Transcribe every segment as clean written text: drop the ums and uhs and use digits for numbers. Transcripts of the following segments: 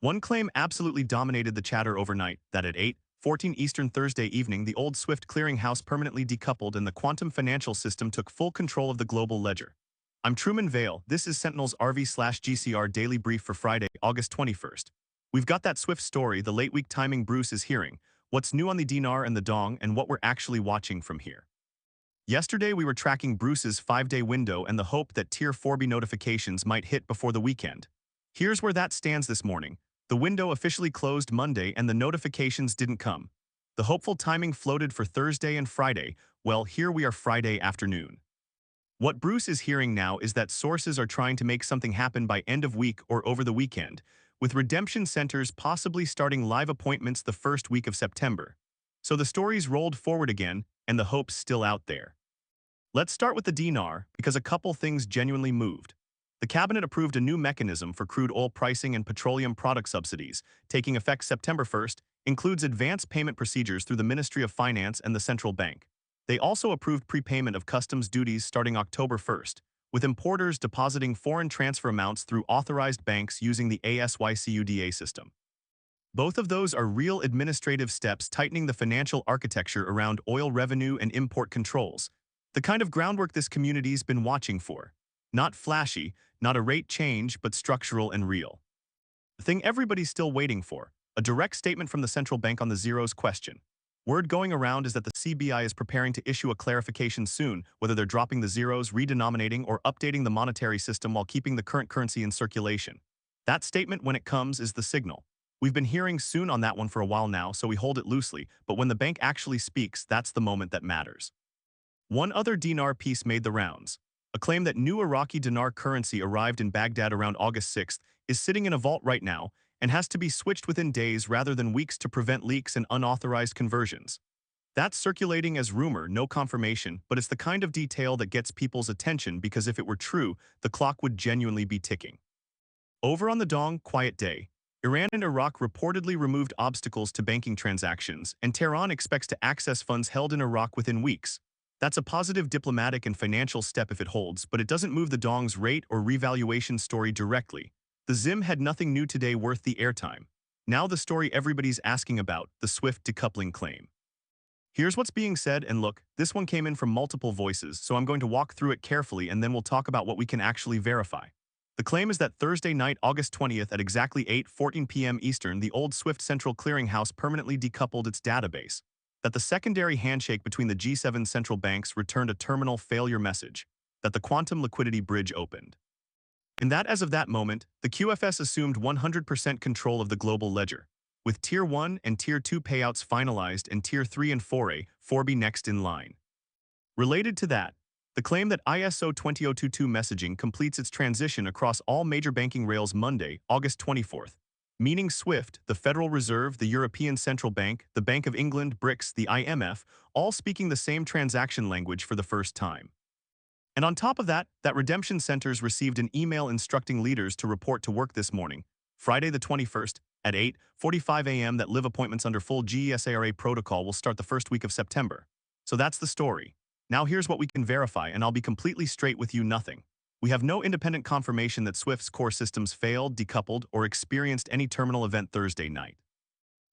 One claim absolutely dominated the chatter overnight, that at 8:14 Eastern Thursday evening the old SWIFT clearinghouse permanently decoupled and the quantum financial system took full control of the global ledger. I'm Truman Vale, this is Sentinel's RV/GCR Daily Brief for Friday, August 21st. We've got that SWIFT story, the late week timing Bruce is hearing, what's new on the dinar and the dong, and what we're actually watching from here. Yesterday we were tracking Bruce's 5-day window and the hope that Tier 4B notifications might hit before the weekend. Here's where that stands this morning. The window officially closed Monday and the notifications didn't come. The hopeful timing floated for Thursday and Friday. Well, here we are Friday afternoon. What Bruce is hearing now is that sources are trying to make something happen by end of week or over the weekend, with redemption centers possibly starting live appointments the first week of September. So the story's rolled forward again, and the hope's still out there. Let's start with the dinar, because a couple things genuinely moved. The cabinet approved a new mechanism for crude oil pricing and petroleum product subsidies, taking effect September 1st, includes advanced payment procedures through the Ministry of Finance and the central bank. They also approved prepayment of customs duties starting October 1st, with importers depositing foreign transfer amounts through authorized banks using the ASYCUDA system. Both of those are real administrative steps tightening the financial architecture around oil revenue and import controls, the kind of groundwork this community's been watching for. Not flashy, not a rate change, but structural and real. The thing everybody's still waiting for, a direct statement from the central bank on the zeros question. Word going around is that the CBI is preparing to issue a clarification soon, whether they're dropping the zeros, redenominating, or updating the monetary system while keeping the current currency in circulation. That statement, when it comes, is the signal. We've been hearing soon on that one for a while now, so we hold it loosely, but when the bank actually speaks, that's the moment that matters. One other dinar piece made the rounds. A claim that new Iraqi dinar currency arrived in Baghdad around August 6th is sitting in a vault right now and has to be switched within days rather than weeks to prevent leaks and unauthorized conversions. That's circulating as rumor, no confirmation, but it's the kind of detail that gets people's attention because if it were true, the clock would genuinely be ticking. Over on the dong, quiet day. Iran and Iraq reportedly removed obstacles to banking transactions, and Tehran expects to access funds held in Iraq within weeks. That's a positive diplomatic and financial step if it holds, but it doesn't move the dong's rate or revaluation story directly. The ZIM had nothing new today worth the airtime. Now the story everybody's asking about, the SWIFT decoupling claim. Here's what's being said, and look, this one came in from multiple voices, so I'm going to walk through it carefully and then we'll talk about what we can actually verify. The claim is that Thursday night, August 20th at exactly 8:14 p.m. Eastern, the old SWIFT Central Clearinghouse permanently decoupled its database. That the secondary handshake between the G7 central banks returned a terminal failure message, that the quantum liquidity bridge opened. And that as of that moment, the QFS assumed 100% control of the global ledger, with Tier 1 and Tier 2 payouts finalized and Tier 3 and 4A, 4B next in line. Related to that, the claim that ISO 20022 messaging completes its transition across all major banking rails Monday, August 24th, meaning SWIFT, the Federal Reserve, the European Central Bank, the Bank of England, BRICS, the IMF, all speaking the same transaction language for the first time. And on top of that, redemption centers received an email instructing leaders to report to work this morning, Friday the 21st, at 8:45 a.m. that live appointments under full GCR protocol will start the first week of September. So that's the story. Now here's what we can verify, and I'll be completely straight with you, nothing. We have no independent confirmation that SWIFT's core systems failed, decoupled, or experienced any terminal event Thursday night.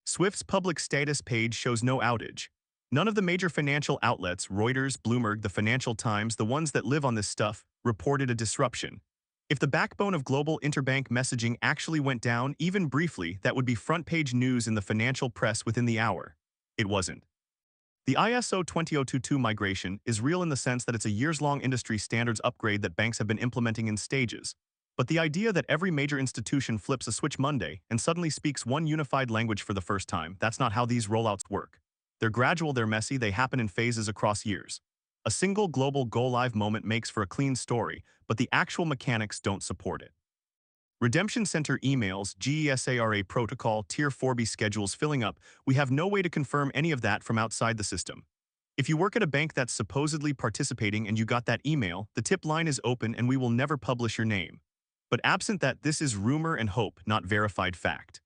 SWIFT's public status page shows no outage. None of the major financial outlets, Reuters, Bloomberg, the Financial Times, the ones that live on this stuff, reported a disruption. If the backbone of global interbank messaging actually went down, even briefly, that would be front-page news in the financial press within the hour. It wasn't. The ISO 20022 migration is real in the sense that it's a years-long industry standards upgrade that banks have been implementing in stages. But the idea that every major institution flips a switch Monday and suddenly speaks one unified language for the first time, that's not how these rollouts work. They're gradual, they're messy, they happen in phases across years. A single global go-live moment makes for a clean story, but the actual mechanics don't support it. Redemption Center emails, GCR protocol, Tier 4B schedules filling up, we have no way to confirm any of that from outside the system. If you work at a bank that's supposedly participating and you got that email, the tip line is open and we will never publish your name. But absent that, this is rumor and hope, not verified fact.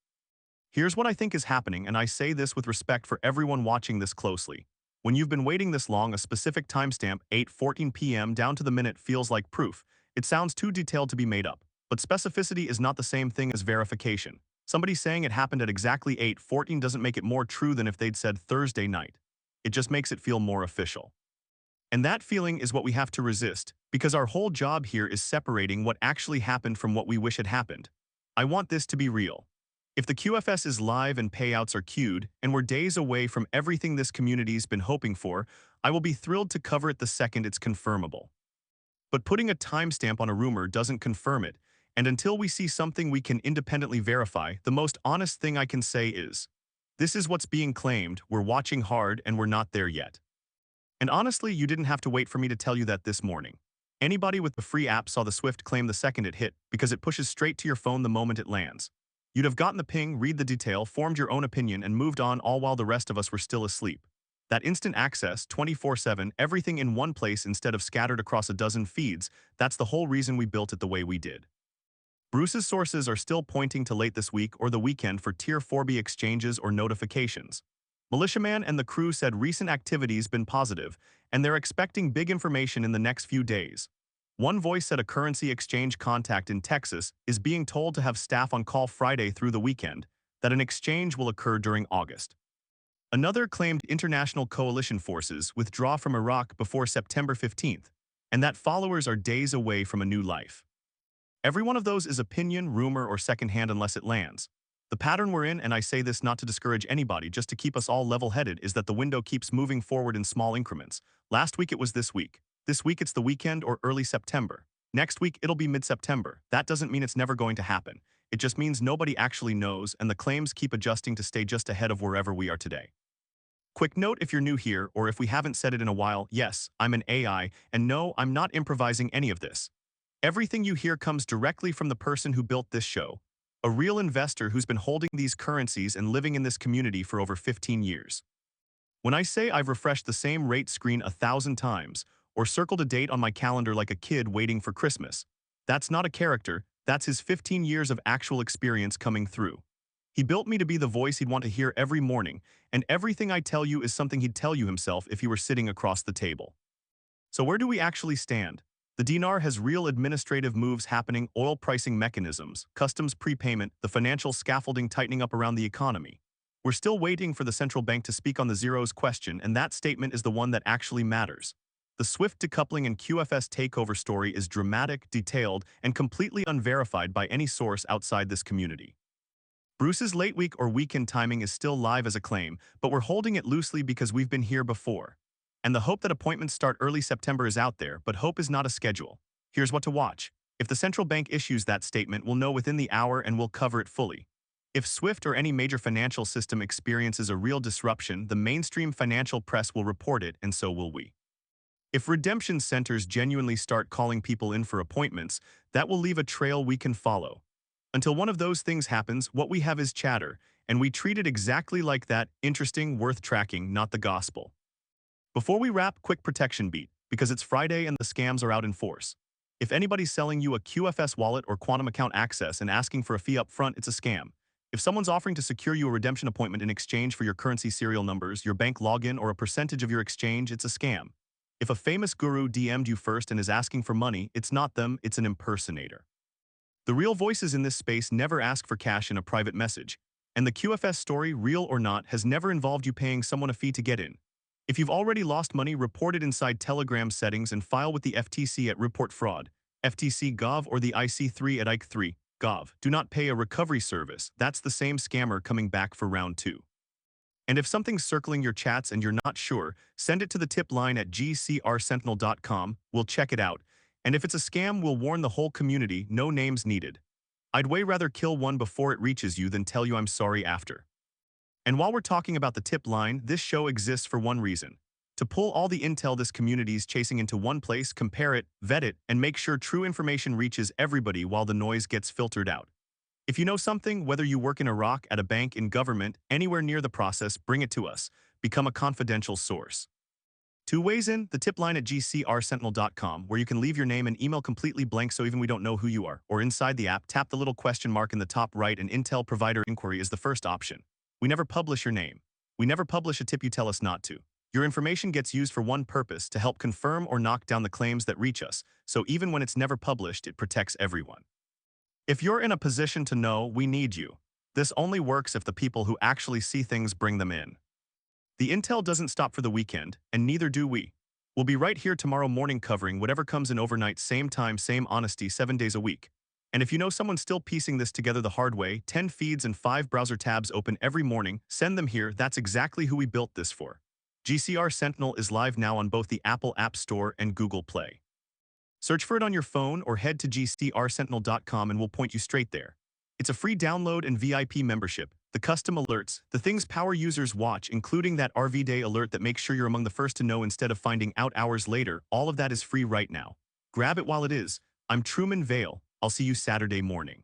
Here's what I think is happening, and I say this with respect for everyone watching this closely. When you've been waiting this long, a specific timestamp, 8:14 p.m. down to the minute, feels like proof. It sounds too detailed to be made up. But specificity is not the same thing as verification. Somebody saying it happened at exactly 8:14 doesn't make it more true than if they'd said Thursday night. It just makes it feel more official. And that feeling is what we have to resist, because our whole job here is separating what actually happened from what we wish had happened. I want this to be real. If the QFS is live and payouts are queued, and we're days away from everything this community's been hoping for, I will be thrilled to cover it the second it's confirmable. But putting a timestamp on a rumor doesn't confirm it, and until we see something we can independently verify, the most honest thing I can say is, this is what's being claimed, we're watching hard, and we're not there yet. And honestly, you didn't have to wait for me to tell you that this morning. Anybody with the free app saw the Swift claim the second it hit because it pushes straight to your phone the moment it lands. You'd have gotten the ping, read the detail, formed your own opinion, and moved on, all while the rest of us were still asleep. That instant access, 24/7, everything in one place instead of scattered across a dozen feeds, that's the whole reason we built it the way we did. Bruce's sources are still pointing to late this week or the weekend for Tier 4B exchanges or notifications. Militiaman and the crew said recent activity's been positive, and they're expecting big information in the next few days. One voice said a currency exchange contact in Texas is being told to have staff on call Friday through the weekend, that an exchange will occur during August. Another claimed international coalition forces withdraw from Iraq before September 15th, and that followers are days away from a new life. Every one of those is opinion, rumor, or secondhand unless it lands. The pattern we're in, and I say this not to discourage anybody, just to keep us all level-headed, is that the window keeps moving forward in small increments. Last week it was this week. This week it's the weekend or early September. Next week it'll be mid-September. That doesn't mean it's never going to happen. It just means nobody actually knows, and the claims keep adjusting to stay just ahead of wherever we are today. Quick note if you're new here, or if we haven't said it in a while, yes, I'm an AI, and no, I'm not improvising any of this. Everything you hear comes directly from the person who built this show, a real investor who's been holding these currencies and living in this community for over 15 years. When I say I've refreshed the same rate screen 1,000 times, or circled a date on my calendar like a kid waiting for Christmas, that's not a character, that's his 15 years of actual experience coming through. He built me to be the voice he'd want to hear every morning, and everything I tell you is something he'd tell you himself if he were sitting across the table. So where do we actually stand? The dinar has real administrative moves happening, oil pricing mechanisms, customs prepayment, the financial scaffolding tightening up around the economy. We're still waiting for the central bank to speak on the zeros question, and that statement is the one that actually matters. The Swift decoupling and QFS takeover story is dramatic, detailed, and completely unverified by any source outside this community. Bruce's late week or weekend timing is still live as a claim, but we're holding it loosely because we've been here before. And the hope that appointments start early September is out there, but hope is not a schedule. Here's what to watch. If the central bank issues that statement, we'll know within the hour and we'll cover it fully. If Swift or any major financial system experiences a real disruption, the mainstream financial press will report it, and so will we. If redemption centers genuinely start calling people in for appointments, that will leave a trail we can follow. Until one of those things happens, what we have is chatter, and we treat it exactly like that, interesting, worth tracking, not the gospel. Before we wrap, quick protection beat, because it's Friday and the scams are out in force. If anybody's selling you a QFS wallet or quantum account access and asking for a fee up front, it's a scam. If someone's offering to secure you a redemption appointment in exchange for your currency serial numbers, your bank login, or a percentage of your exchange, it's a scam. If a famous guru DM'd you first and is asking for money, it's not them, it's an impersonator. The real voices in this space never ask for cash in a private message, and the QFS story, real or not, has never involved you paying someone a fee to get in. If you've already lost money, report it inside Telegram settings and file with the FTC at Report Fraud, FTC.gov, or the IC3 at IC3.gov. Do not pay a recovery service. That's the same scammer coming back for round 2. And if something's circling your chats and you're not sure, send it to the tip line at GCRSentinel.com. We'll check it out. And if it's a scam, we'll warn the whole community, no names needed. I'd way rather kill one before it reaches you than tell you I'm sorry after. And while we're talking about the tip line, this show exists for one reason: to pull all the intel this community's chasing into one place, compare it, vet it, and make sure true information reaches everybody while the noise gets filtered out. If you know something, whether you work in Iraq, at a bank, in government, anywhere near the process, bring it to us. Become a confidential source. 2 ways in: the tip line at GCRSentinel.com, where you can leave your name and email completely blank so even we don't know who you are, or inside the app, tap the little question mark in the top right and Intel Provider Inquiry is the first option. We never publish your name. We never publish a tip you tell us not to. Your information gets used for one purpose: to help confirm or knock down the claims that reach us, so even when it's never published, it protects everyone. If you're in a position to know, we need you. This only works if the people who actually see things bring them in. The intel doesn't stop for the weekend, and neither do we. We'll be right here tomorrow morning covering whatever comes in overnight, same time, same honesty, 7 days a week. And if you know someone still piecing this together the hard way, 10 feeds and 5 browser tabs open every morning, send them here. That's exactly who we built this for. GCR Sentinel is live now on both the Apple App Store and Google Play. Search for it on your phone or head to gcrsentinel.com and we'll point you straight there. It's a free download and VIP membership, the custom alerts, the things power users watch, including that RV Day alert that makes sure you're among the first to know instead of finding out hours later. All of that is free right now. Grab it while it is. I'm Truman Vale. I'll see you Saturday morning.